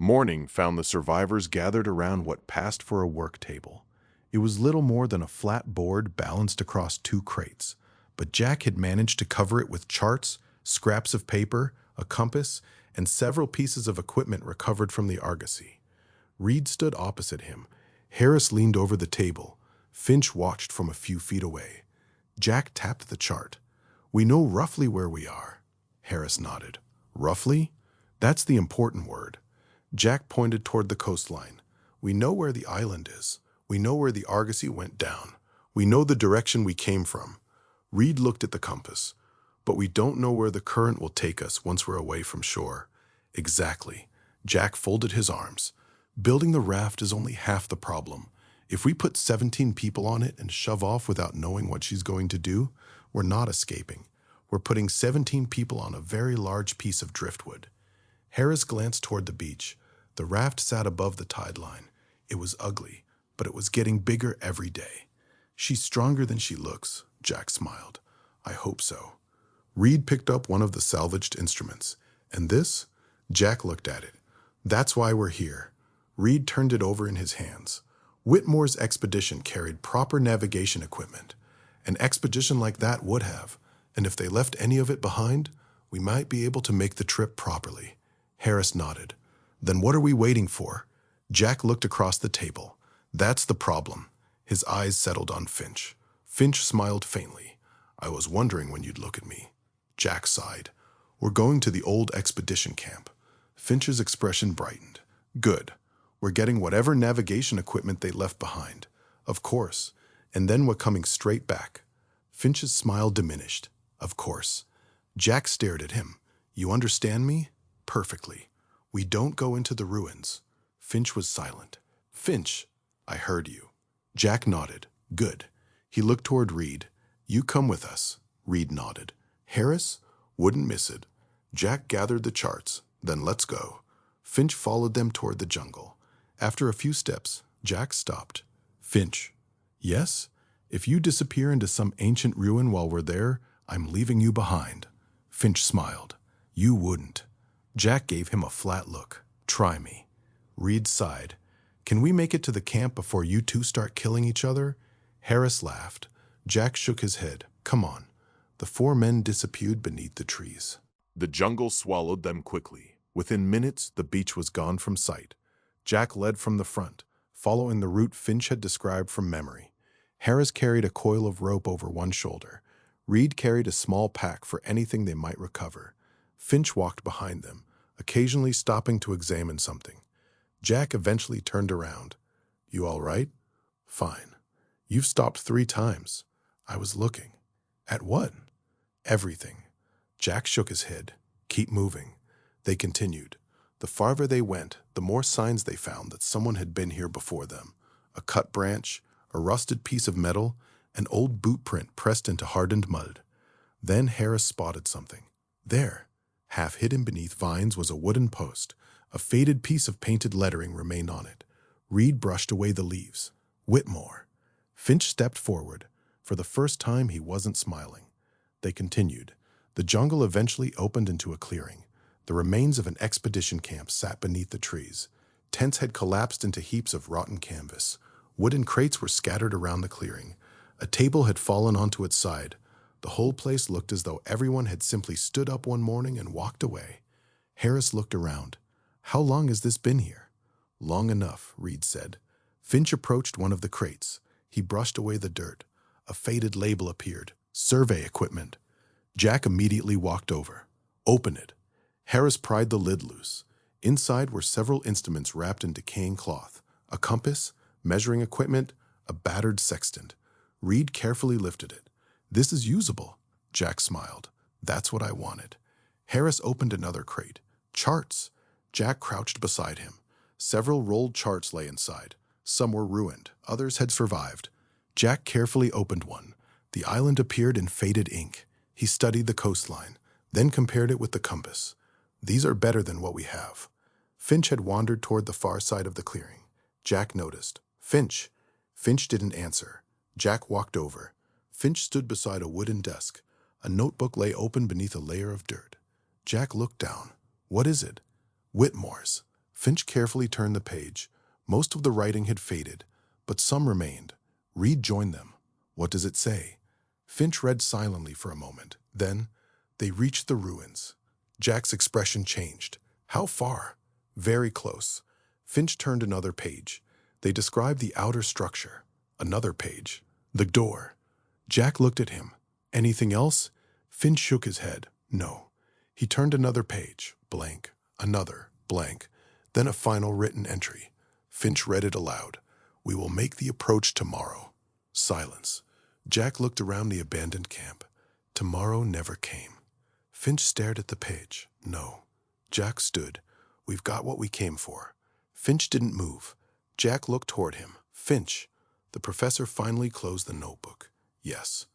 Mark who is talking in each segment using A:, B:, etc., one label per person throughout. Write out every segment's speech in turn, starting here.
A: Morning found the survivors gathered around what passed for a work table. It was little more than a flat board balanced across two crates, but Jack had managed to cover it with charts, scraps of paper, a compass, and several pieces of equipment recovered from the Argosy. Reed stood opposite him. Harris leaned over the table. Finch watched from a few feet away. Jack tapped the chart. "We know roughly where we are." Harris nodded. "Roughly? That's the important word." Jack pointed toward the coastline. "We know where the island is. We know where the Argosy went down. We know the direction we came from." Reed looked at the compass. "But we don't know where the current will take us once we're away from shore." "Exactly." Jack folded his arms. "Building the raft is only half the problem. If we put 17 people on it and shove off without knowing what she's going to do, we're not escaping. We're putting 17 people on a very large piece of driftwood." Harris glanced toward the beach. The raft sat above the tide line. It was ugly, but it was getting bigger every day. "She's stronger than she looks," Jack smiled. "I hope so." Reed picked up one of the salvaged instruments. "And this?" Jack looked at it. "That's why we're here." Reed turned it over in his hands. Whitmore's expedition carried proper navigation equipment. An expedition like that would have, and if they left any of it behind, we might be able to make the trip properly. Harris nodded. "Then what are we waiting for?" Jack looked across the table. "That's the problem." His eyes settled on Finch. Finch smiled faintly. "I was wondering when you'd look at me." Jack sighed. "We're going to the old expedition camp." Finch's expression brightened. "Good. We're getting whatever navigation equipment they left behind." "Of course. And then we're coming straight back." Finch's smile diminished. "Of course." Jack stared at him. "You understand me?" "Perfectly. We don't go into the ruins." Finch was silent. "Finch." "I heard you." Jack nodded. "Good." He looked toward Reed. "You come with us." Reed nodded. "Harris?" "Wouldn't miss it." Jack gathered the charts. "Then let's go." Finch followed them toward the jungle. After a few steps, Jack stopped. "Finch." "Yes? If you disappear into some ancient ruin while we're there, I'm leaving you behind." Finch smiled. "You wouldn't." Jack gave him a flat look. "Try me." Reed sighed. "Can we make it to the camp before you two start killing each other?" Harris laughed. Jack shook his head. "Come on." The four men disappeared beneath the trees. The jungle swallowed them quickly. Within minutes, the beach was gone from sight. Jack led from the front, following the route Finch had described from memory. Harris carried a coil of rope over one shoulder. Reed carried a small pack for anything they might recover. Finch walked behind them, occasionally stopping to examine something. Jack eventually turned around. "You all right?" "Fine." "You've stopped 3 times." "I was looking." "At what?" "Everything." Jack shook his head. "Keep moving." They continued. The farther they went, the more signs they found that someone had been here before them. A cut branch, a rusted piece of metal, an old boot print pressed into hardened mud. Then Harris spotted something. There, half hidden beneath vines, was a wooden post. A faded piece of painted lettering remained on it. Reed brushed away the leaves. "Whitmore." Finch stepped forward. For the first time, he wasn't smiling. They continued. The jungle eventually opened into a clearing. The remains of an expedition camp sat beneath the trees. Tents had collapsed into heaps of rotten canvas. Wooden crates were scattered around the clearing. A table had fallen onto its side. The whole place looked as though everyone had simply stood up one morning and walked away. Harris looked around. "How long has this been here?" "Long enough," Reed said. Finch approached one of the crates. He brushed away the dirt. A faded label appeared. "Survey equipment." Jack immediately walked over. "Open it." Harris pried the lid loose. Inside were several instruments wrapped in decaying cloth. A compass, measuring equipment, a battered sextant. Reed carefully lifted it. "This is usable." Jack smiled. "That's what I wanted." Harris opened another crate. Charts. Jack crouched beside him. Several rolled charts lay inside. Some were ruined. Others had survived. Jack carefully opened one. The island appeared in faded ink. He studied the coastline, then compared it with the compass. "These are better than what we have." Finch had wandered toward the far side of the clearing. Jack noticed. "Finch." Finch didn't answer. Jack walked over. Finch stood beside a wooden desk. A notebook lay open beneath a layer of dirt. Jack looked down. "What is it?" "Whitmore's." Finch carefully turned the page. Most of the writing had faded, but some remained. Reed joined them. What does it say? Finch read silently for a moment. Then, they reached the ruins. Jack's expression changed. How far? Very close. Finch turned another page. They described the outer structure. Another page. The door. Jack looked at him. Anything else? Finch shook his head. No. He turned another page. Blank. Another. Blank. Then a final written entry. Finch read it aloud. We will make the approach tomorrow. Silence. Jack looked around the abandoned camp. Tomorrow never came. Finch stared at the page. No. Jack stood. We've got what we came for. Finch didn't move. Jack looked toward him. Finch. The professor finally closed the notebook. Yes.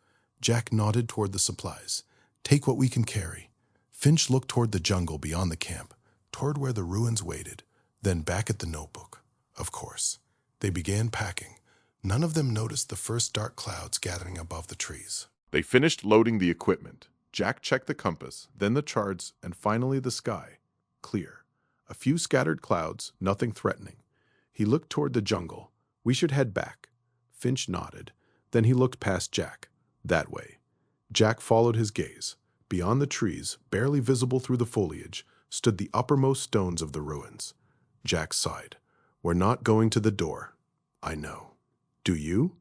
A: Jack nodded toward the supplies. Take what we can carry. Finch looked toward the jungle beyond the camp, toward where the ruins waited, then back at the notebook. Of course. They began packing. None of them noticed the first dark clouds gathering above the trees.
B: They finished loading the equipment. Jack checked the compass, then the charts, and finally the sky. Clear. A few scattered clouds, nothing threatening. He looked toward the jungle. We should head back. Finch nodded. Then he looked past Jack. That way. Jack followed his gaze. Beyond the trees, barely visible through the foliage, stood the uppermost stones of the ruins. Jack sighed. We're not going to the door. I know. Do you?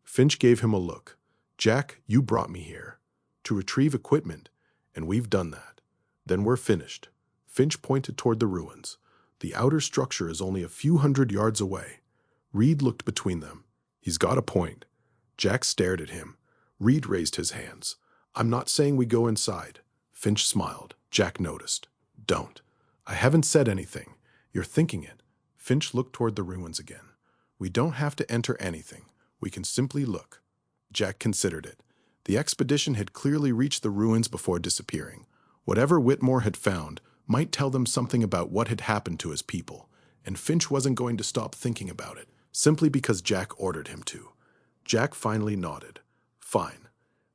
B: Finch gave him a look. Jack, you brought me here to retrieve equipment, and we've done that. Then we're finished. Finch pointed toward the ruins. The outer structure is only a few hundred yards away. Reed looked between them. He's got a point. Jack stared at him. Reed raised his hands. I'm not saying we go inside. Finch smiled. Jack noticed. Don't. I haven't said anything. You're thinking it. Finch looked toward the ruins again. We don't have to enter anything. We can simply look. Jack considered it. The expedition had clearly reached the ruins before disappearing. Whatever Whitmore had found might tell them something about what had happened to his people, and Finch wasn't going to stop thinking about it, simply because Jack ordered him to. Jack finally nodded. Fine.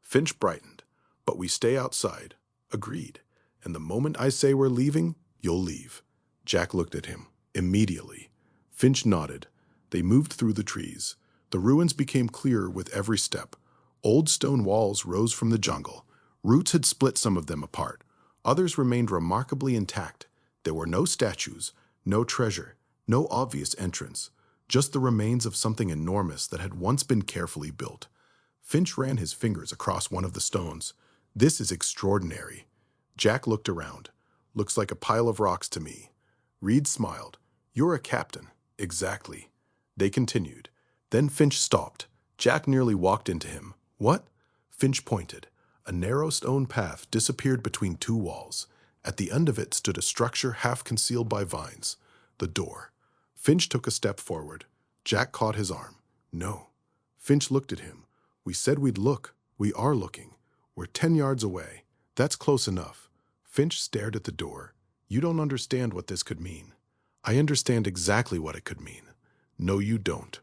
B: Finch brightened. But we stay outside. Agreed. And the moment I say we're leaving, you'll leave. Jack looked at him. Immediately. Finch nodded. They moved through the trees. The ruins became clearer with every step. Old stone walls rose from the jungle. Roots had split some of them apart. Others remained remarkably intact. There were no statues, no treasure, no obvious entrance, just the remains of something enormous that had once been carefully built. Finch ran his fingers across one of the stones. This is extraordinary. Jack looked around. Looks like a pile of rocks to me. Reed smiled. You're a captain. Exactly. They continued. Then Finch stopped. Jack nearly walked into him. What? Finch pointed. A narrow stone path disappeared between two walls. At the end of it stood a structure half concealed by vines. The door. Finch took a step forward. Jack caught his arm. No. Finch looked at him. We said we'd look. We are looking. We're 10 yards away. That's close enough. Finch stared at the door. You don't understand what this could mean. I understand exactly what it could mean. No, you don't.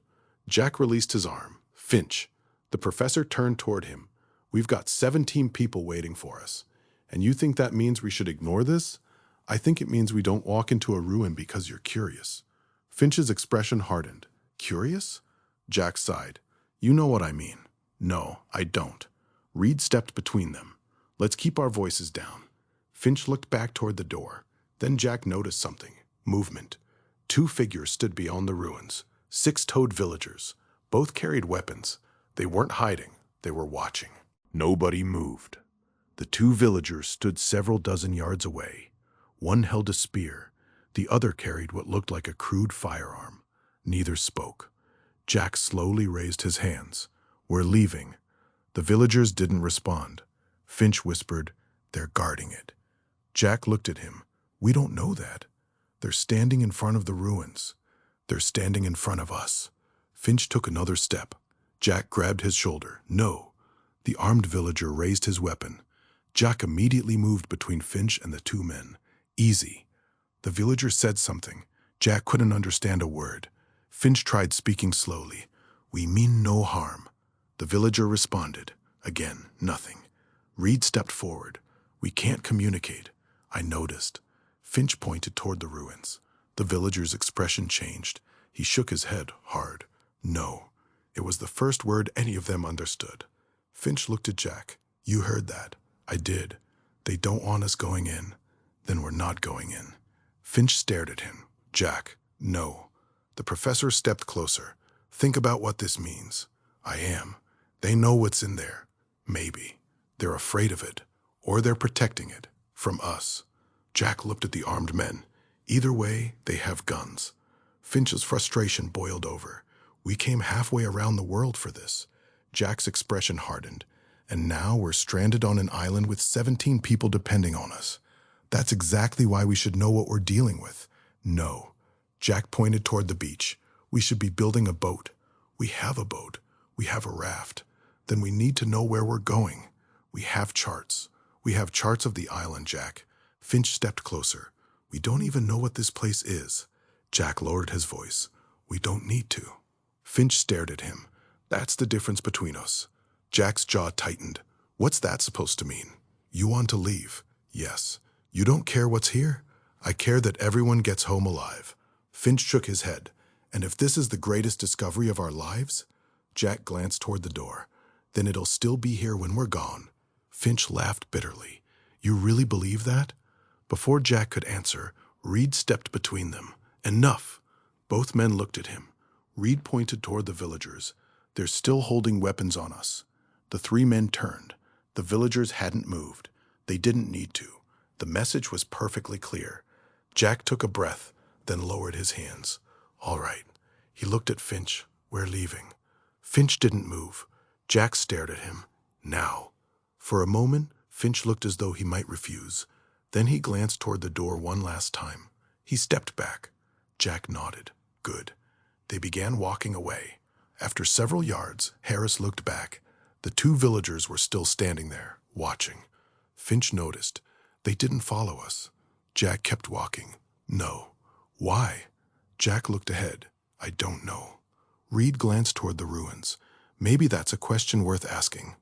B: Jack released his arm. Finch. The professor turned toward him. We've got 17 people waiting for us. And you think that means we should ignore this? I think it means we don't walk into a ruin because you're curious. Finch's expression hardened. Curious? Jack sighed. You know what I mean. No, I don't. Reed stepped between them. Let's keep our voices down. Finch looked back toward the door. Then Jack noticed something. Movement. 2 figures stood beyond the ruins. 6-toed villagers. Both carried weapons. They weren't hiding. They were watching. Nobody moved. The 2 villagers stood several dozen yards away. One held a spear. The other carried what looked like a crude firearm. Neither spoke. Jack slowly raised his hands. We're leaving. The villagers didn't respond. Finch whispered, They're guarding it. Jack looked at him. We don't know that. They're standing in front of the ruins. They're standing in front of us. Finch took another step. Jack grabbed his shoulder. No. The armed villager raised his weapon. Jack immediately moved between Finch and the 2 men. Easy. The villager said something. Jack couldn't understand a word. Finch tried speaking slowly. We mean no harm. The villager responded. Again, nothing. Reed stepped forward. We can't communicate. I noticed. Finch pointed toward the ruins.
A: The villager's expression changed. He shook his head hard. No. It was the first word any of them understood. Finch looked at Jack. You heard that. I did. They don't want us going in. Then we're not going in. Finch stared at him. Jack, no. The professor stepped closer. Think about what this means. I am. They know what's in there. Maybe. They're afraid of it. Or they're protecting it. From us. Jack looked at the armed men. Either way, they have guns. Finch's frustration boiled over. We came halfway around the world for this. Jack's expression hardened. And now we're stranded on an island with 17 people depending on us. That's exactly why we should know what we're dealing with. No. Jack pointed toward the beach. We should be building a boat. We have a boat. We have a raft. Then we need to know where we're going. We have charts. We have charts of the island, Jack. Finch stepped closer. We don't even know what this place is. Jack lowered his voice. We don't need to. Finch stared at him. That's the difference between us. Jack's jaw tightened. What's that supposed to mean? You want to leave? Yes. You don't care what's here? I care that everyone gets home alive. Finch shook his head. And if this is the greatest discovery of our lives? Jack glanced toward the door. Then it'll still be here when we're gone. Finch laughed bitterly. You really believe that? Before Jack could answer, Reed stepped between them. Enough! Both men looked at him. Reed pointed toward the villagers. They're still holding weapons on us. The three men turned. The villagers hadn't moved. They didn't need to. The message was perfectly clear. Jack took a breath, then lowered his hands. All right. He looked at Finch. We're leaving. Finch didn't move. Jack stared at him. Now. For a moment, Finch looked as though he might refuse. Then he glanced toward the door one last time. He stepped back. Jack nodded. Good. They began walking away. After several yards, Harris looked back. The two villagers were still standing there, watching. Finch noticed. They didn't follow us. Jack kept walking. No. Why? Jack looked ahead. I don't know. Reed glanced toward the ruins. Maybe that's a question worth asking.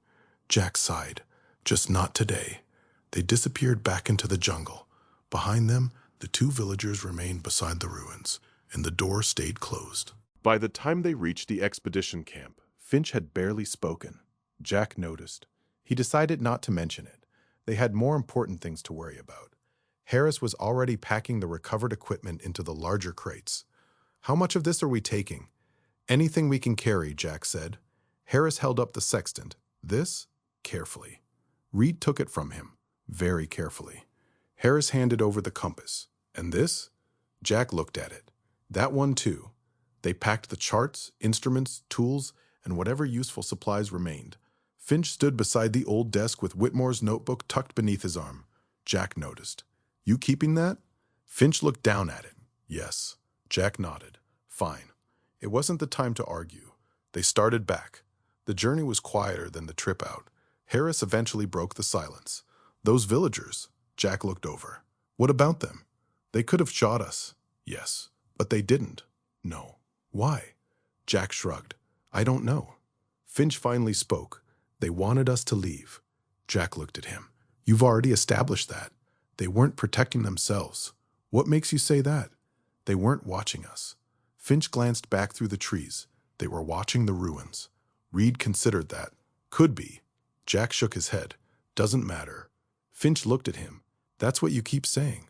A: Jack sighed. Just not today. They disappeared back into the jungle. Behind them, the two villagers remained beside the ruins, and the door stayed closed.
B: By the time they reached the expedition camp, Finch had barely spoken. Jack noticed. He decided not to mention it. They had more important things to worry about. Harris was already packing the recovered equipment into the larger crates. How much of this are we taking? Anything we can carry, Jack said. Harris held up the sextant. This? Carefully. Reed took it from him. Very carefully. Harris handed over the compass. And this? Jack looked at it. That one too. They packed the charts, instruments, tools, and whatever useful supplies remained. Finch stood beside the old desk with Whitmore's notebook tucked beneath his arm. Jack noticed. You keeping that? Finch looked down at it. Yes. Jack nodded. Fine. It wasn't the time to argue. They started back. The journey was quieter than the trip out. Harris eventually broke the silence. Those villagers. Jack looked over. What about them? They could have shot us. Yes. But they didn't. No. Why? Jack shrugged. I don't know. Finch finally spoke. They wanted us to leave. Jack looked at him. You've already established that. They weren't protecting themselves. What makes you say that? They weren't watching us. Finch glanced back through the trees. They were watching the ruins. Reed considered that. Could be. Jack shook his head. Doesn't matter. Finch looked at him. That's what you keep saying.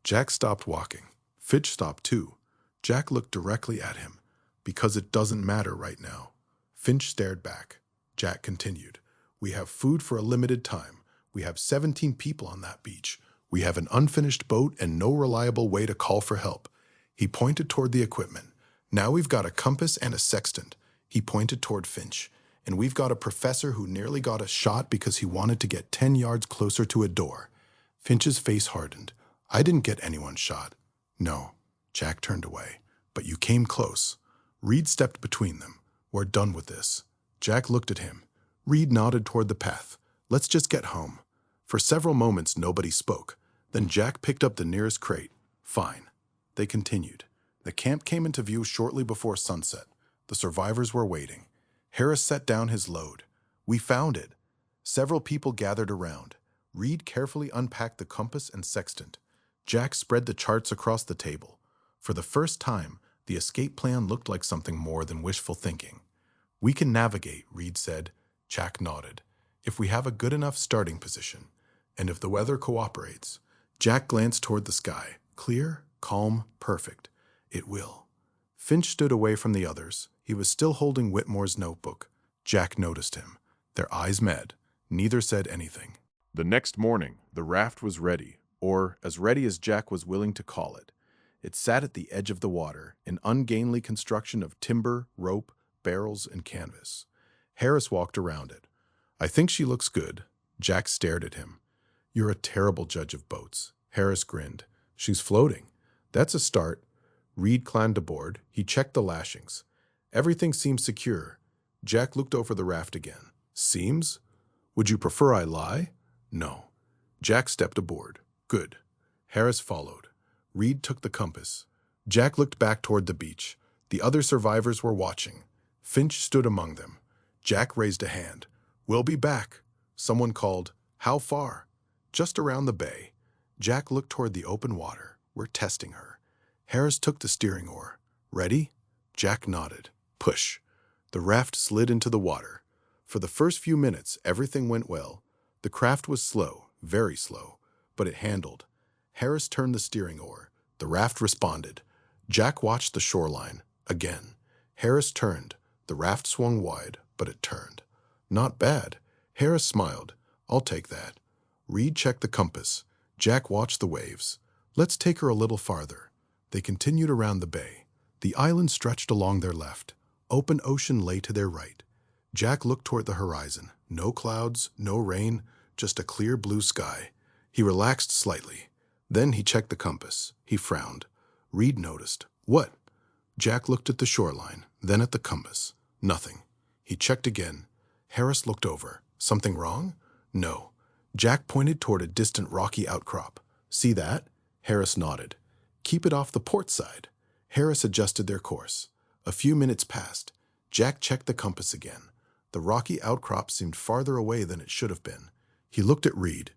B: Jack stopped walking. Finch stopped too. Jack looked directly at him. Because it doesn't matter right now. Finch stared back. Jack continued. We have food for a limited time. We have 17 people on that beach. We have an unfinished boat and no reliable way to call for help. He pointed toward the equipment. Now we've got a compass and a sextant. He pointed toward Finch. And we've got a professor who nearly got us shot because he wanted to get 10 yards closer to a door. Finch's face hardened. I didn't get anyone shot. No. Jack turned away. But you came close. Reed stepped between them. We're done with this. Jack looked at him. Reed nodded toward the path. Let's just get home. For several moments, nobody spoke. Then Jack picked up the nearest crate. Fine. They continued. The camp came into view shortly before sunset. The survivors were waiting. Harris set down his load. We found it. Several people gathered around. Reed carefully unpacked the compass and sextant. Jack spread the charts across the table.
A: For the first time, the escape plan looked like something more than wishful thinking. "We can navigate," Reed said. Jack nodded. "If we have a good enough starting position, and if the weather cooperates." Jack glanced toward the sky. Clear, calm, perfect. "It will." Finch stood away from the others. He was still holding Whitmore's notebook. Jack noticed him. Their eyes met. Neither said anything.
B: The next morning, the raft was ready, or as ready as Jack was willing to call it. It sat at the edge of the water, an ungainly construction of timber, rope, barrels, and canvas. Harris walked around it. "I think she looks good." Jack stared at him. "You're a terrible judge of boats." Harris grinned. "She's floating." "That's a start." Reed climbed aboard. He checked the lashings. Everything seemed secure. Jack looked over the raft again. "Seems? Would you prefer I lie?" "No." Jack stepped aboard. "Good." Harris followed. Reed took the compass. Jack looked back toward the beach. The other survivors were watching. Finch stood among them. Jack raised a hand. "We'll be back." Someone called, "How far?" "Just around the bay." Jack looked toward the open water. "We're testing her." Harris took the steering oar. "Ready?" Jack nodded. "Push." The raft slid into the water. For the first few minutes, everything went well. The craft was slow, very slow, but it handled. Harris turned the steering oar. The raft responded. Jack watched the shoreline. Again. Harris turned. The raft swung wide, but it turned. "Not bad." Harris smiled. "I'll take that." Reed checked the compass. Jack watched the waves. "Let's take her a little farther." They continued around the bay. The island stretched along their left. Open ocean lay to their right. Jack looked toward the horizon. No clouds, no rain, just a clear blue sky. He relaxed slightly. Then he checked the compass. He frowned. Reed noticed. "What?" Jack looked at the shoreline, then at the compass. Nothing. He checked again. Harris looked over. "Something wrong?" "No." Jack pointed toward a distant rocky outcrop. "See that?" Harris nodded. "Keep it off the port side." Harris adjusted their course. A few minutes passed. Jack checked the compass again. The rocky outcrop seemed farther away than it should have been. He looked at Reed.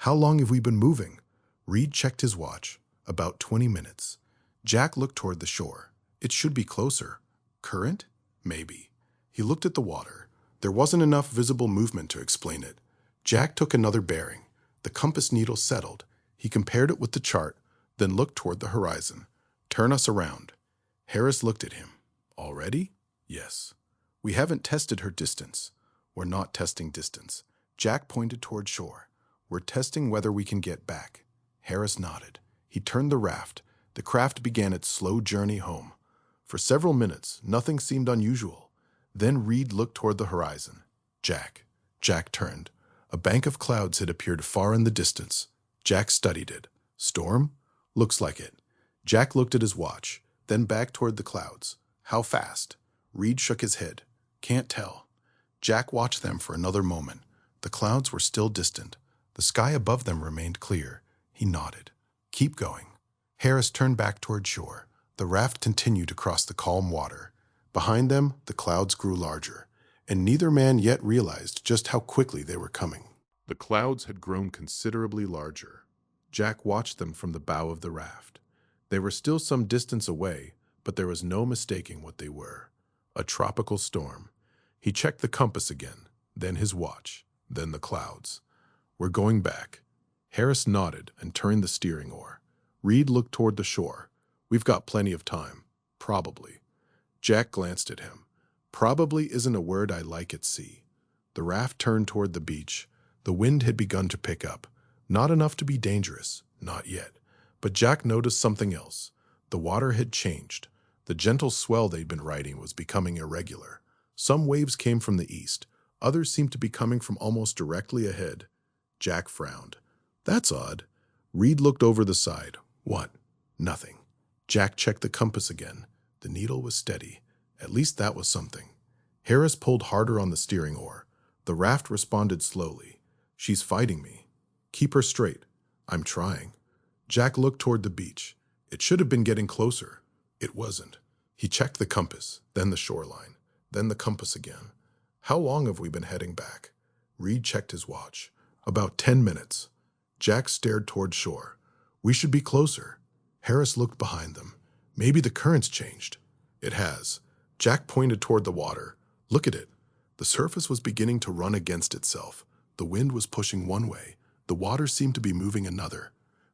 B: "How long have we been moving?" Reed checked his watch. "About 20 minutes." Jack looked toward the shore. "It should be closer." "Current?" "Maybe." He looked at the water. There wasn't enough visible movement to explain it. Jack took another bearing. The compass needle settled. He compared it with the chart, then looked toward the horizon. "Turn us around." Harris looked at him. "Already?" "Yes." "We haven't tested her distance." "We're not testing distance." Jack pointed toward shore. "We're testing whether we can get back." Harris nodded. He turned the raft. The craft began its slow journey home. For several minutes, nothing seemed unusual. Then Reed looked toward the horizon. "Jack." Jack turned. A bank of clouds had appeared far in the distance. Jack studied it. "Storm?" "Looks like it." Jack looked at his watch, then back toward the clouds. "How fast?" Reed shook his head. "Can't tell." Jack watched them for another moment. The clouds were still distant. The sky above them remained clear. He nodded. "Keep going." Harris turned back toward shore. The raft continued across the calm water. Behind them, the clouds grew larger, and neither man yet realized just how quickly they were coming. The clouds had grown considerably larger. Jack watched them from the bow of the raft. They were still some distance away, but there was no mistaking what they were. A tropical storm. He checked the compass again, then his watch, then the clouds. "We're going back." Harris nodded and turned the steering oar. Reed looked toward the shore. "We've got plenty of time." "Probably." Jack glanced at him. "Probably isn't a word I like at sea." The raft turned toward the beach. The wind had begun to pick up. Not enough to be dangerous, not yet. But Jack noticed something else. The water had changed. The gentle swell they'd been riding was becoming irregular. Some waves came from the east. Others seemed to be coming from almost directly ahead. Jack frowned. "That's odd." Reed looked over the side. "What?" "Nothing." Jack checked the compass again. The needle was steady. At least that was something. Harris pulled harder on the steering oar. The raft responded slowly. "She's fighting me." "Keep her straight." "I'm trying." Jack looked toward the beach. It should have been getting closer. It wasn't. He checked the compass, then the shoreline, then the compass again. "How long have we been heading back?" Reed checked his watch. "About 10 minutes." Jack stared toward shore. "We should be closer." Harris looked behind them. Maybe the current's changed. It has. Jack pointed toward the water. Look at it. The surface was beginning to run against itself. The wind was pushing one way. The water seemed to be moving another.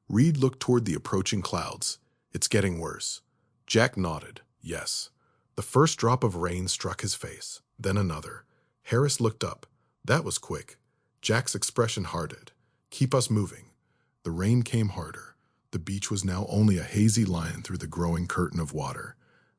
B: Reed looked toward the approaching clouds. It's getting worse. Jack nodded. Yes. The first drop of rain struck his face, then another. Harris looked up. That was quick. Jack's expression hardened. Keep us moving. The rain came harder. The beach was now only a hazy line through the growing curtain of water.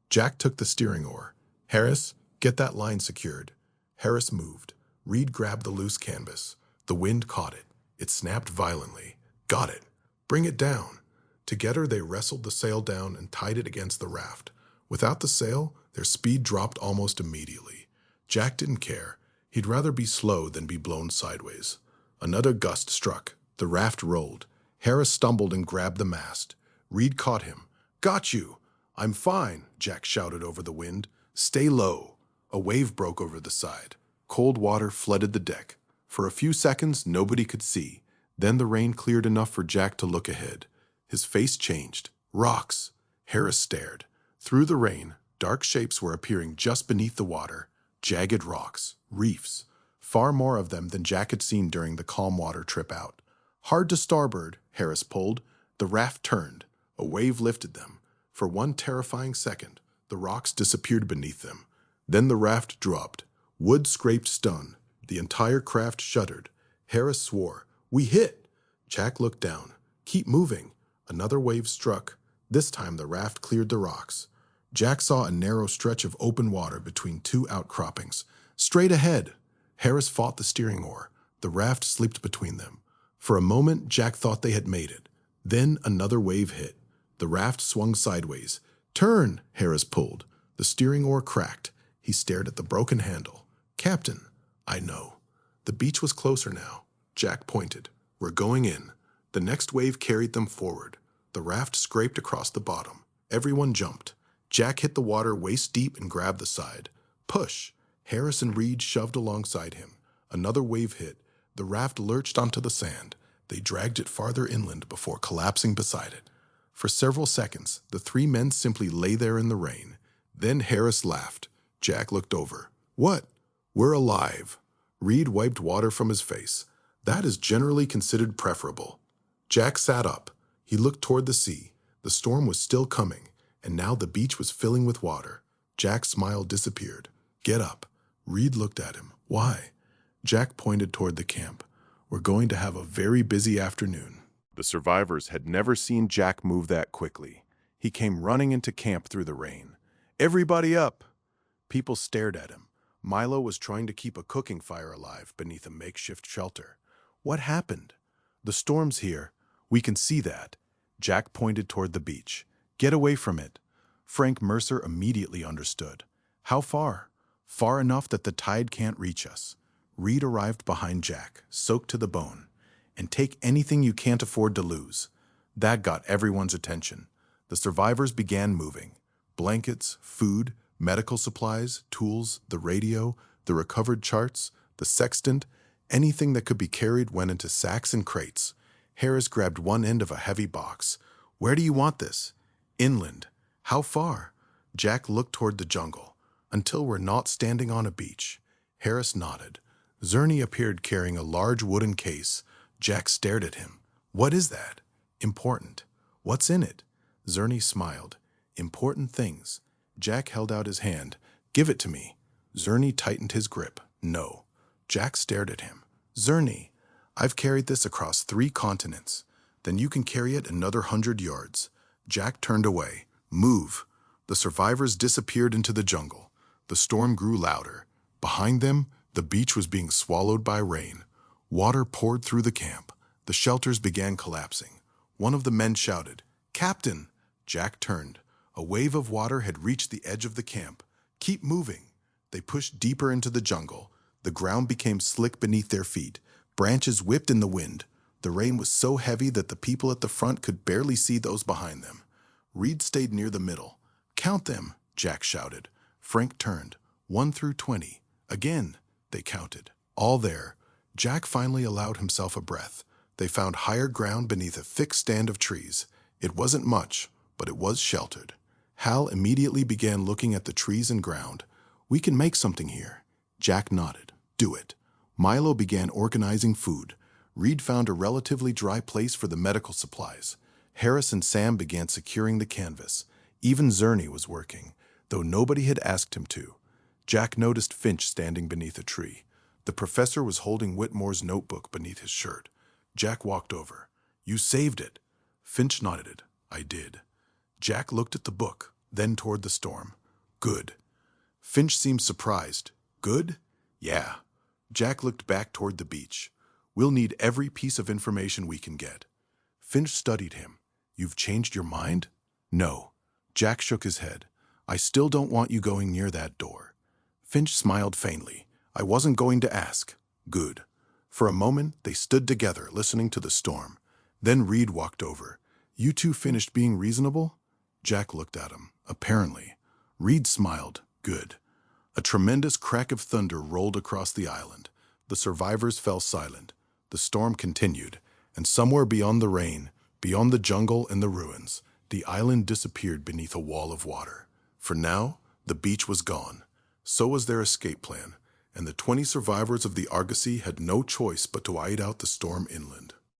B: Jack took the steering oar. Harris, get that line secured. Harris moved. Reed grabbed the loose canvas. The wind caught it. It snapped violently. Got it. Bring it down. Together they wrestled the sail down and tied it against the raft. Without the sail, their speed dropped almost immediately. Jack didn't care. He'd rather be slow than be blown sideways. Another gust struck. The raft rolled. Harris stumbled and grabbed the mast. Reed caught him. Got you! I'm fine, Jack shouted over the wind. Stay low. A wave broke over the side. Cold water flooded the deck. For a few seconds, nobody could see. Then the rain cleared enough for Jack to look ahead. His face changed. Rocks. Harris stared. Through the rain, dark shapes were appearing just beneath the water. Jagged rocks. Reefs. Far more of them than Jack had seen during the calm water trip out. Hard to starboard, Harris pulled. The raft turned. A wave lifted them. For one terrifying second, the rocks disappeared beneath them. Then the raft dropped. Wood scraped stone. The entire craft shuddered. Harris swore. We hit! Jack looked down. Keep moving. Another wave struck. This time the raft cleared the rocks. Jack saw a narrow stretch of open water between two outcroppings. Straight ahead! Harris fought the steering oar. The raft slipped between them. For a moment, Jack thought they had made it. Then another wave hit. The raft swung sideways. Turn! Harris pulled. The steering oar cracked. He stared at the broken handle. Captain, I know. The beach was closer now. Jack pointed. We're going in. The next wave carried them forward. The raft scraped across the bottom. Everyone jumped. Jack hit the water waist deep and grabbed the side. Push! Harris and Reed shoved alongside him. Another wave hit. The raft lurched onto the sand. They dragged it farther inland before collapsing beside it. For several seconds, the three men simply lay there in the rain. Then Harris laughed. Jack looked over. What? We're alive. Reed wiped water from his face. That is generally considered preferable. Jack sat up. He looked toward the sea. The storm was still coming, and now the beach was filling with water. Jack's smile disappeared. Get up. Reed looked at him. Why? Jack pointed toward the camp. We're going to have a very busy afternoon. The survivors had never seen Jack move that quickly. He came running into camp through the rain. Everybody up! People stared at him. Milo was trying to keep a cooking fire alive beneath a makeshift shelter. What happened? The storm's here. We can see that. Jack pointed toward the beach. Get away from it. Frank Mercer immediately understood. How far? Far enough that the tide can't reach us. Reed arrived behind Jack, soaked to the bone. And take anything you can't afford to lose. That got everyone's attention. The survivors began moving. Blankets, food, medical supplies, tools, the radio, the recovered charts, the sextant, anything that could be carried went into sacks and crates. Harris grabbed one end of a heavy box. Where do you want this? Inland. How far? Jack looked toward the jungle. Until we're not standing on a beach. Harris nodded. Zerny appeared carrying a large wooden case. Jack stared at him. What is that? Important. What's in it? Zerny smiled. Important things. Jack held out his hand. Give it to me. Zerny tightened his grip. No. Jack stared at him. Zerny, I've carried this across 3 continents. Then you can carry it another 100 yards. Jack turned away. Move. The survivors disappeared into the jungle. The storm grew louder. Behind them, the beach was being swallowed by rain. Water poured through the camp. The shelters began collapsing. One of the men shouted, Captain! Jack turned. A wave of water had reached the edge of the camp. Keep moving. They pushed deeper into the jungle. The ground became slick beneath their feet. Branches whipped in the wind. The rain was so heavy that the people at the front could barely see those behind them. Reed stayed near the middle. Count them, Jack shouted. Frank turned. 1 through 20. Again, they counted. All there. Jack finally allowed himself a breath. They found higher ground beneath a thick stand of trees. It wasn't much, but it was sheltered.
A: Hal immediately began looking at the trees and ground. We can make something here. Jack nodded. Do it. Milo began organizing food. Reed found a relatively dry place for the medical supplies. Harris and Sam began securing the canvas. Even Zerny was working, though nobody had asked him to. Jack noticed Finch standing beneath a tree. The professor was holding Whitmore's notebook beneath his shirt. Jack walked over. You saved it. Finch nodded. I did. Jack looked at the book, then toward the storm. Good. Finch seemed surprised. Good? Yeah. Jack looked back toward the beach. We'll need every piece of information we can get. Finch studied him. You've changed your mind? No. Jack shook his head. I still don't want you going near that door. Finch smiled faintly. I wasn't going to ask. Good. For a moment, they stood together, listening to the storm. Then Reed walked over. You two finished being reasonable? Jack looked at him. Apparently. Reed smiled. Good. A tremendous crack of thunder rolled across the island. The survivors fell silent. The storm continued, and somewhere beyond the rain, beyond the jungle and the ruins, the island disappeared beneath a wall of water. For now, the beach was gone. So was their escape plan, and the 20 survivors of the Argosy had no choice but to ride out the storm inland.